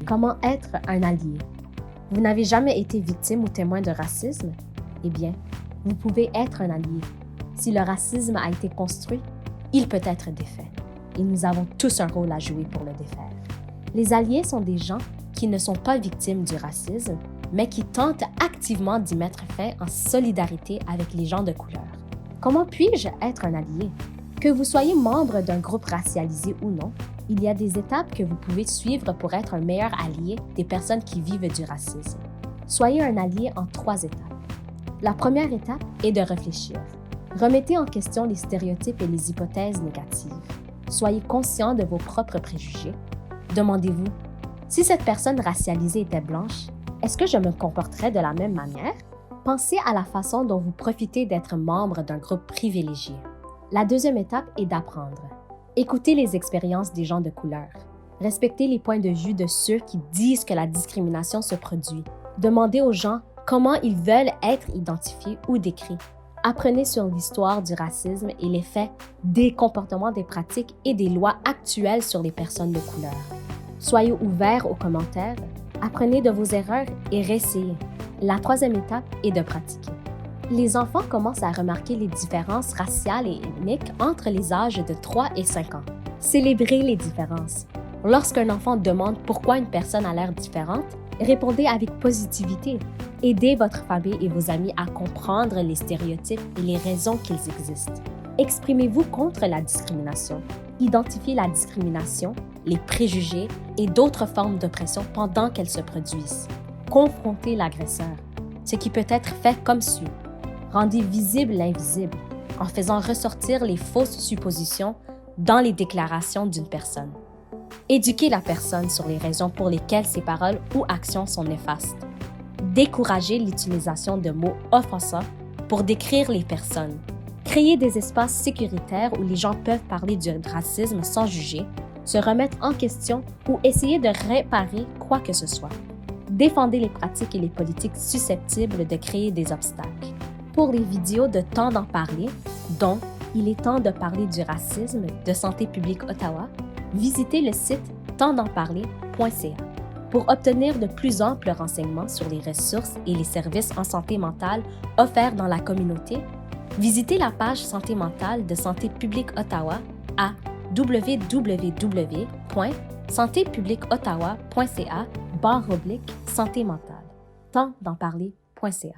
Comment être un allié? Vous n'avez jamais été victime ou témoin de racisme? Eh bien, vous pouvez être un allié. Si le racisme a été construit, il peut être défait. Et nous avons tous un rôle à jouer pour le défaire. Les alliés sont des gens qui ne sont pas victimes du racisme, mais qui tentent activement d'y mettre fin en solidarité avec les gens de couleur. Comment puis-je être un allié? Que vous soyez membre d'un groupe racialisé ou non, il y a des étapes que vous pouvez suivre pour être un meilleur allié des personnes qui vivent du racisme. Soyez un allié en 3 étapes. La première étape est de réfléchir. Remettez en question les stéréotypes et les hypothèses négatives. Soyez conscient de vos propres préjugés. Demandez-vous, si cette personne racialisée était blanche, est-ce que je me comporterais de la même manière? Pensez à la façon dont vous profitez d'être membre d'un groupe privilégié. La deuxième étape est d'apprendre. Écoutez les expériences des gens de couleur. Respectez les points de vue de ceux qui disent que la discrimination se produit. Demandez aux gens comment ils veulent être identifiés ou décrits. Apprenez sur l'histoire du racisme et les faits, des comportements, des pratiques et des lois actuelles sur les personnes de couleur. Soyez ouverts aux commentaires, apprenez de vos erreurs et réessayez. La troisième étape est de pratiquer. Les enfants commencent à remarquer les différences raciales et ethniques entre les âges de 3 et 5 ans. Célébrez les différences. Lorsqu'un enfant demande pourquoi une personne a l'air différente, répondez avec positivité. Aidez votre famille et vos amis à comprendre les stéréotypes et les raisons qu'ils existent. Exprimez-vous contre la discrimination. Identifiez la discrimination, les préjugés et d'autres formes d'oppression pendant qu'elles se produisent. Confrontez l'agresseur, ce qui peut être fait comme suit. Rendez visible l'invisible en faisant ressortir les fausses suppositions dans les déclarations d'une personne. Éduquez la personne sur les raisons pour lesquelles ses paroles ou actions sont néfastes. Découragez l'utilisation de mots offensants pour décrire les personnes. Créez des espaces sécuritaires où les gens peuvent parler du racisme sans juger, se remettre en question ou essayer de réparer quoi que ce soit. Défendez les pratiques et les politiques susceptibles de créer des obstacles. Pour les vidéos de Temps d'en parler, dont Il est temps de parler du racisme de Santé publique Ottawa, visitez le site tempsdenparler.ca. Pour obtenir de plus amples renseignements sur les ressources et les services en santé mentale offerts dans la communauté, visitez la page Santé mentale de Santé publique Ottawa à www.santépubliqueottawa.ca/santé mentale. Tempsdenparler.ca